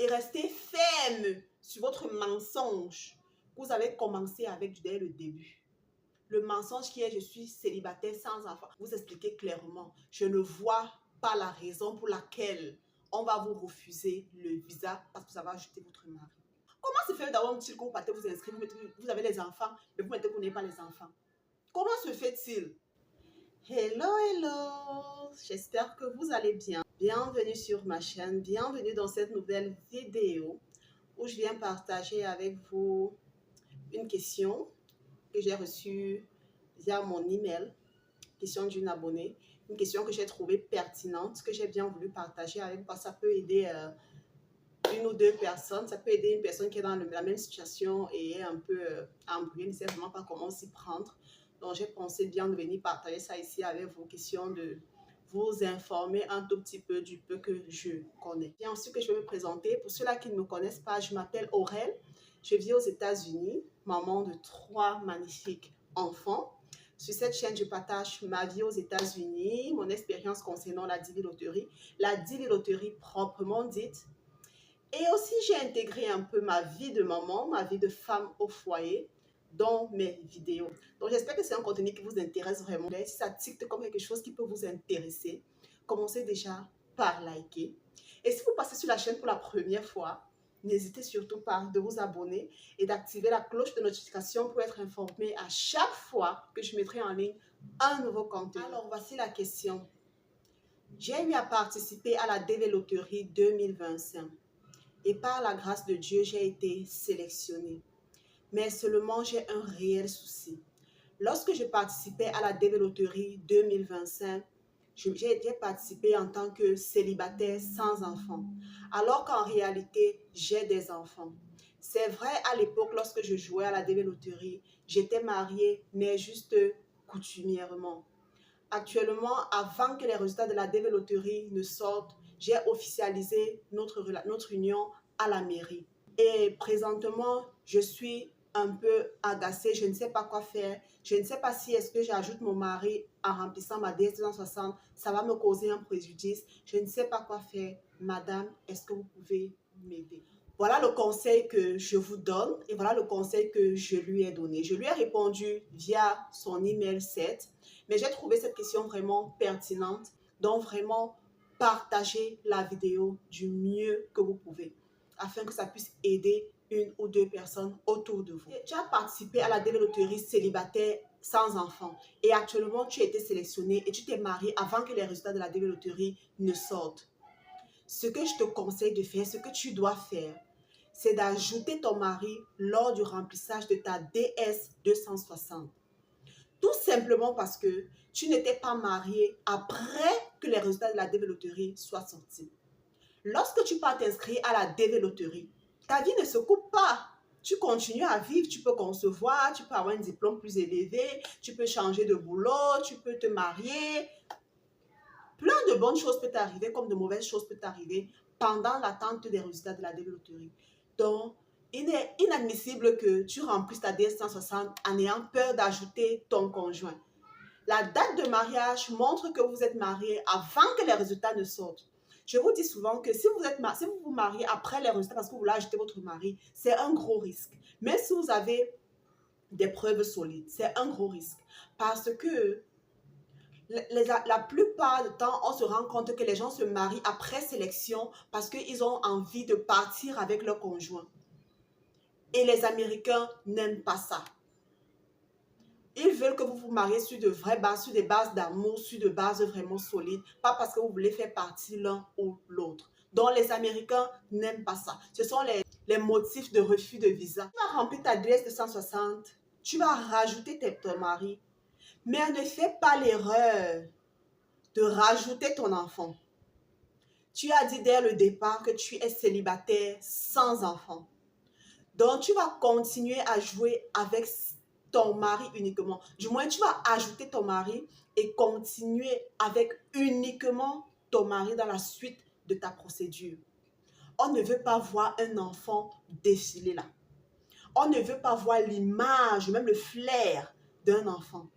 et restez ferme sur votre mensonge que vous avez commencé avec dès le début. Le mensonge qui est je suis célibataire sans enfant. Vous expliquez clairement, je ne vois pas la raison pour laquelle on va vous refuser le visa parce que vous avez ajouté votre mari. Comment se fait d'avoir un petit que vous partez vous inscrire, vous avez les enfants, mais vous mettez que vous n'avez pas les enfants? Comment se fait-il? Hello, hello! J'espère que vous allez bien. Bienvenue sur ma chaîne, bienvenue dans cette nouvelle vidéo où je viens partager avec vous une question que j'ai reçue via mon email, question d'une abonnée, une question que j'ai trouvée pertinente, que j'ai bien voulu partager avec vous. Ça peut aider une ou deux personnes, ça peut aider une personne qui est dans la même situation et est un peu embrouillée, ne sait vraiment pas comment s'y prendre. Donc j'ai pensé bien de venir partager ça ici avec vous, question de vous informer un tout petit peu du peu que je connais. Et ensuite que je vais me présenter, pour ceux-là qui ne me connaissent pas, je m'appelle Aurèle, je vis aux États-Unis, maman de 3 magnifiques enfants. Sur cette chaîne, je partage ma vie aux États-Unis, mon expérience concernant la diviloterie proprement dite. Et aussi, j'ai intégré un peu ma vie de maman, ma vie de femme au foyer dans mes vidéos. Donc, j'espère que c'est un contenu qui vous intéresse vraiment. Si ça tique comme quelque chose qui peut vous intéresser, commencez déjà par liker. Et si vous passez sur la chaîne pour la première fois, n'hésitez surtout pas de vous abonner et d'activer la cloche de notification pour être informé à chaque fois que je mettrai en ligne un nouveau contenu. Alors, voici la question. J'ai eu à participer à la dévéloterie 2025. Et par la grâce de Dieu, j'ai été sélectionnée. Mais seulement, j'ai un réel souci. Lorsque je participais à la dévéloterie 2025, j'ai participé en tant que célibataire sans enfant. Alors qu'en réalité, j'ai des enfants. C'est vrai, à l'époque, lorsque je jouais à la dévéloterie, j'étais mariée, mais juste coutumièrement. Actuellement, avant que les résultats de la dévéloterie ne sortent, j'ai officialisé notre union à la mairie. Et présentement, je suis un peu agacée, je ne sais pas quoi faire. Je ne sais pas si est-ce que j'ajoute mon mari en remplissant ma DS 260, ça va me causer un préjudice. Je ne sais pas quoi faire. Madame, est-ce que vous pouvez m'aider? Voilà le conseil que je vous donne et voilà le conseil que je lui ai donné. Je lui ai répondu via son email 7, mais j'ai trouvé cette question vraiment pertinente. Donc vraiment, partagez la vidéo du mieux que vous pouvez afin que ça puisse aider une ou deux personnes autour de vous. Tu as participé à la dévéloterie célibataire sans enfant et actuellement tu as été sélectionné et tu t'es marié avant que les résultats de la dévéloterie ne sortent. Ce que je te conseille de faire, ce que tu dois faire, c'est d'ajouter ton mari lors du remplissage de ta DS 260. Tout simplement parce que tu n'étais pas marié après que les résultats de la dévéloterie soient sortis. Lorsque tu pars t'inscrire à la dévéloterie, ta vie ne se coupe pas. Tu continues à vivre, tu peux concevoir, tu peux avoir un diplôme plus élevé, tu peux changer de boulot, tu peux te marier. Plein de bonnes choses peuvent t'arriver comme de mauvaises choses peuvent t'arriver pendant l'attente des résultats de la dévéloterie. Donc, il est inadmissible que tu remplisses ta DS 160 en ayant peur d'ajouter ton conjoint. La date de mariage montre que vous êtes marié avant que les résultats ne sortent. Je vous dis souvent que si vous vous mariez après les résultats parce que vous voulez ajouter votre mari, c'est un gros risque. Mais si vous avez des preuves solides, c'est un gros risque. Parce que la plupart du temps, on se rend compte que les gens se marient après sélection parce qu'ils ont envie de partir avec leur conjoint. Et les Américains n'aiment pas ça. Ils veulent que vous vous mariez sur de vraies bases, sur des bases d'amour, sur des bases vraiment solides, pas parce que vous voulez faire partie l'un ou l'autre. Donc, les Américains n'aiment pas ça. Ce sont les motifs de refus de visa. Tu vas remplir ta DS 260, tu vas rajouter ton mari, mais ne fais pas l'erreur de rajouter ton enfant. Tu as dit dès le départ que tu es célibataire sans enfant. Donc, tu vas continuer à jouer avec ton mari uniquement. Du moins, tu vas ajouter ton mari et continuer avec uniquement ton mari dans la suite de ta procédure. On ne veut pas voir un enfant défiler là. On ne veut pas voir l'image, même le flair d'un enfant.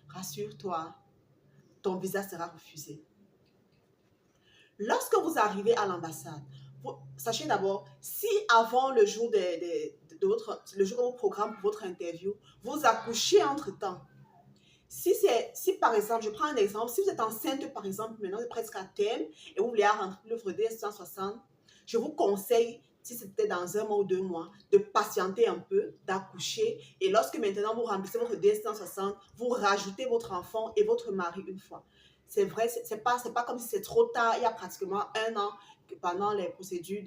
Rassure-toi, ton visa sera refusé. Lorsque vous arrivez à l'ambassade, Sachez d'abord, si avant le jour le jour de votre programme pour votre interview, vous accouchez entre-temps, si par exemple, je prends un exemple, si vous êtes enceinte par exemple, maintenant presque à terme, et vous voulez rentrer l'œuvre DS160, je vous conseille, si c'était dans 1 mois ou 2 mois, de patienter un peu, d'accoucher, et lorsque maintenant vous remplissez votre DS160, vous rajoutez votre enfant et votre mari une fois. C'est vrai, c'est pas comme si c'est trop tard, il y a pratiquement 1 an que pendant les procédures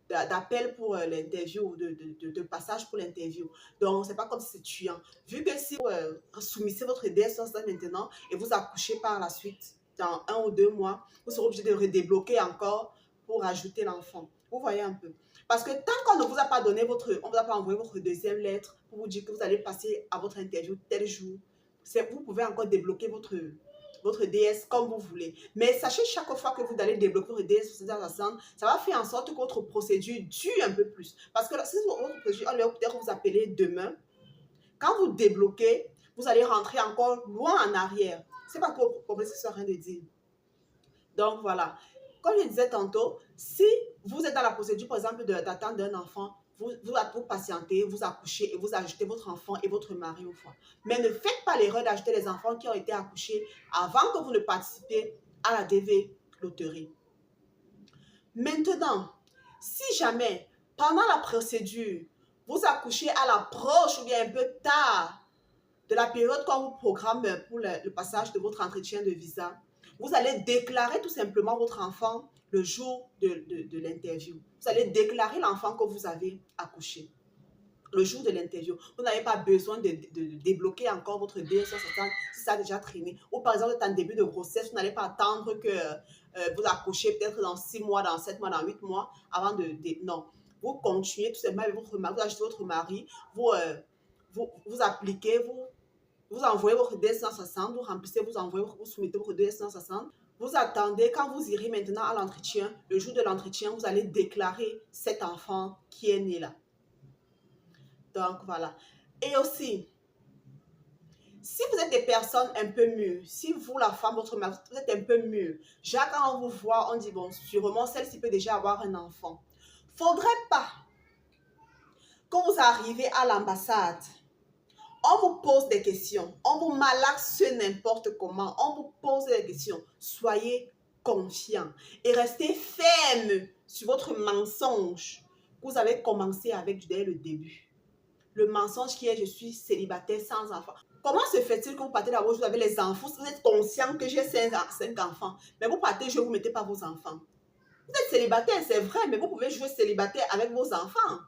d'appel pour l'interview, de passage pour l'interview. Donc, c'est pas comme si c'est tuant. Vu que si vous soumettez votre DS160 maintenant et vous accouchez par la suite, dans 1 ou 2 mois, vous serez obligé de redébloquer encore pour ajouter l'enfant. Vous voyez un peu. Parce que tant qu'on ne vous a pas donné on ne vous a pas envoyé votre deuxième lettre pour vous dire que vous allez passer à votre interview tel jour, vous pouvez encore débloquer votre DS comme vous voulez. Mais sachez chaque fois que vous allez débloquer votre DS, ça va faire en sorte que votre procédure dure un peu plus. Parce que si votre procédure, peut-être vous appelez demain, quand vous débloquez, vous allez rentrer encore loin en arrière. C'est pas que vous comprenez ce que ça rien de dire. Donc voilà. Comme je disais tantôt, si vous êtes dans la procédure, par exemple, d'attente d'un enfant, vous patientez, vous accouchez et vous ajoutez votre enfant et votre mari une fois. Mais ne faites pas l'erreur d'ajouter les enfants qui ont été accouchés avant que vous ne participez à la DV loterie. Maintenant, si jamais, pendant la procédure, vous accouchez à l'approche ou bien un peu tard de la période qu'on vous programme pour le passage de votre entretien de visa, vous allez déclarer tout simplement votre enfant le jour de l'interview. Vous allez déclarer l'enfant que vous avez accouché le jour de l'interview. Vous n'avez pas besoin de débloquer encore votre DS160 si ça a déjà traîné. Ou par exemple, vous êtes en début de grossesse, vous n'allez pas attendre que vous accouchez peut-être dans 6 mois, dans 7 mois, dans 8 mois avant non. Vous continuez tout simplement avec votre mari, vous achetez votre mari, vous appliquez, vous envoyez votre DS160, vous remplissez, vous soumettez votre DS160. Vous attendez, quand vous irez maintenant à l'entretien, le jour de l'entretien, vous allez déclarer cet enfant qui est né là. Donc, voilà. Et aussi, si vous êtes des personnes un peu mûres, si vous, la femme, votre mari, vous êtes un peu mûr, genre quand on vous voit, on dit, bon, sûrement, celle-ci peut déjà avoir un enfant. Faudrait pas que vous arrivez à l'ambassade, on vous pose des questions, on vous malaxe n'importe comment, on vous pose des questions. Soyez confiant et restez ferme sur votre mensonge que vous avez commencé avec dès le début. Le mensonge qui est je suis célibataire sans enfant. Comment se fait-il que vous partez d'abord, vous avez les enfants, vous êtes conscient que j'ai 5 enfants, mais vous partez, je ne vous mettez pas vos enfants. Vous êtes célibataire, c'est vrai, mais vous pouvez jouer célibataire avec vos enfants.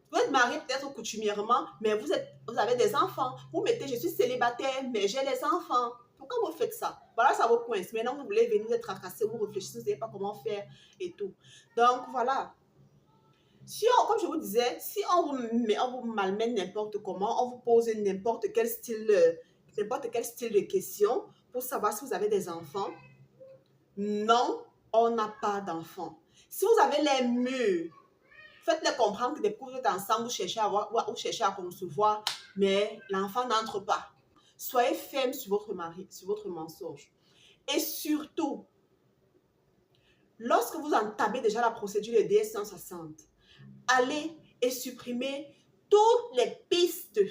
Vous êtes marié peut-être coutumièrement, mais vous avez des enfants. Vous mettez, je suis célibataire, mais j'ai les enfants. Pourquoi vous faites ça? Voilà, ça vous coince. Maintenant, vous voulez venir être tracassé, vous réfléchissez, vous ne savez pas comment faire et tout. Donc, voilà. Comme je vous disais, si on vous malmène n'importe comment, on vous pose n'importe quel style de question pour savoir si vous avez des enfants, non, on n'a pas d'enfants. Si vous avez les murs, faites-les comprendre que depuis que vous êtes ensemble, vous cherchez à concevoir, mais l'enfant n'entre pas. Soyez ferme sur votre mari, sur votre mensonge. Et surtout, lorsque vous entamez déjà la procédure de DS160, allez et supprimez toutes les pistes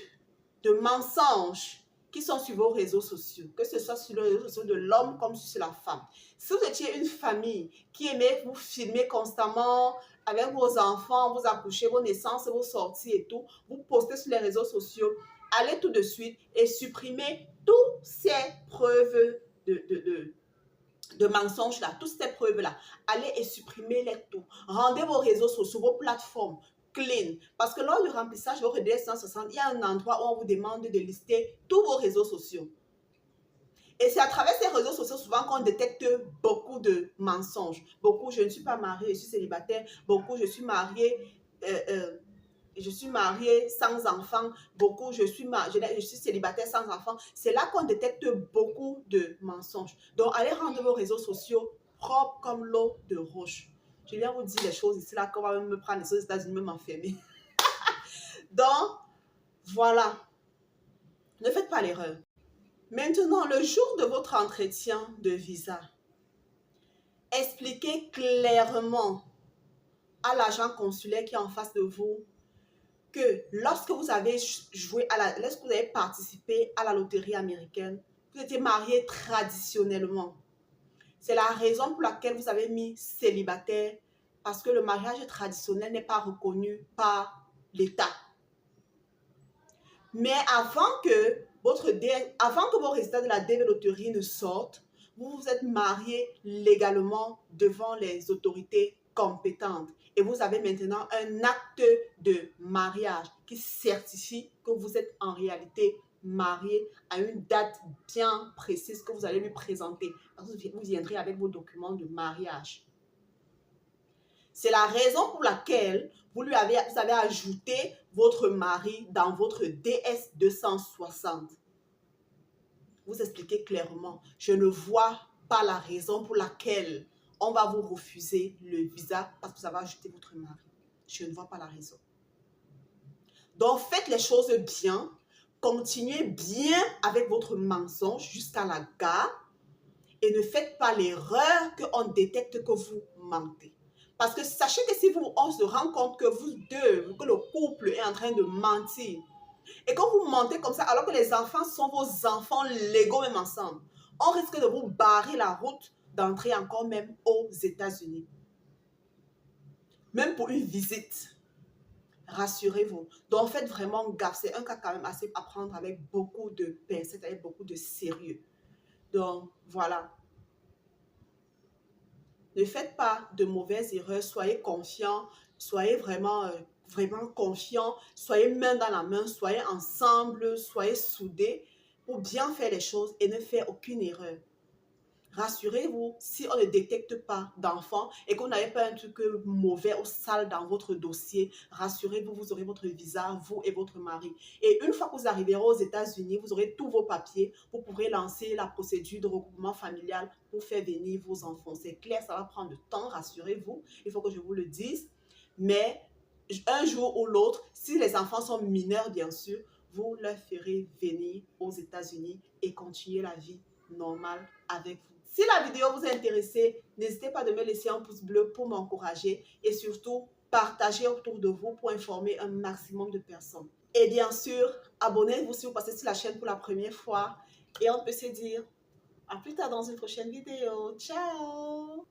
de mensonges qui sont sur vos réseaux sociaux, que ce soit sur les réseaux sociaux de l'homme comme sur la femme. Si vous étiez une famille qui aimait vous filmer constamment avec vos enfants, vous accouchez, vos naissances, vos sorties et tout, vous postez sur les réseaux sociaux, allez tout de suite et supprimez toutes ces preuves de mensonges là, toutes ces preuves là, allez et supprimez-les tout. Rendez vos réseaux sociaux, vos plateformes clean. Parce que lors du remplissage de votre DS160, il y a un endroit où on vous demande de lister tous vos réseaux sociaux. Et c'est à travers ces réseaux sociaux souvent qu'on détecte beaucoup de mensonges. Beaucoup, je ne suis pas mariée, je suis célibataire. Beaucoup, je suis mariée sans enfant. Beaucoup, je suis célibataire sans enfant. C'est là qu'on détecte beaucoup de mensonges. Donc, allez rendre vos réseaux sociaux propres comme l'eau de roche. Je viens vous dire les choses ici, là, qu'on va me prendre les choses aux États-Unis, me m'enfermer. Donc, voilà. Ne faites pas l'erreur. Maintenant, le jour de votre entretien de visa, expliquez clairement à l'agent consulaire qui est en face de vous que lorsque vous avez lorsque vous avez participé à la loterie américaine, vous étiez marié traditionnellement. C'est la raison pour laquelle vous avez mis célibataire, parce que le mariage traditionnel n'est pas reconnu par l'État. Mais avant que vos résultats de la DV loterie ne sortent, vous vous êtes marié légalement devant les autorités compétentes. Et vous avez maintenant un acte de mariage qui certifie que vous êtes en réalité marié à une date bien précise que vous allez lui présenter. Vous viendrez avec vos documents de mariage. C'est la raison pour laquelle vous avez ajouté votre mari dans votre DS 260. Vous expliquez clairement, je ne vois pas la raison pour laquelle on va vous refuser le visa parce que vous avez ajouté votre mari. Je ne vois pas la raison. Donc, faites les choses bien. Continuez bien avec votre mensonge jusqu'à la gare et ne faites pas l'erreur qu'on détecte que vous mentez. Parce que sachez que si on se rend compte que que le couple est en train de mentir, et quand vous mentez comme ça, alors que les enfants sont vos enfants légaux même ensemble, on risque de vous barrer la route d'entrer encore même aux États-Unis. Même pour une visite. Rassurez-vous. Donc, faites vraiment gaffe. C'est un cas quand même assez à prendre avec beaucoup de pincettes, avec beaucoup de sérieux. Donc, voilà. Ne faites pas de mauvaises erreurs. Soyez confiants. Soyez vraiment confiants. Soyez main dans la main. Soyez ensemble. Soyez soudés pour bien faire les choses et ne faire aucune erreur. Rassurez-vous, si on ne détecte pas d'enfant et qu'on n'avait pas un truc mauvais ou sale dans votre dossier, rassurez-vous, vous aurez votre visa, vous et votre mari. Et une fois que vous arriverez aux États-Unis, vous aurez tous vos papiers, vous pourrez lancer la procédure de regroupement familial pour faire venir vos enfants. C'est clair, ça va prendre du temps, rassurez-vous, il faut que je vous le dise. Mais un jour ou l'autre, si les enfants sont mineurs, bien sûr, vous leur ferez venir aux États-Unis et continuer la vie normale avec vous. Si la vidéo vous a intéressé, n'hésitez pas de me laisser un pouce bleu pour m'encourager et surtout, partagez autour de vous pour informer un maximum de personnes. Et bien sûr, abonnez-vous si vous passez sur la chaîne pour la première fois et on peut se dire à plus tard dans une prochaine vidéo. Ciao!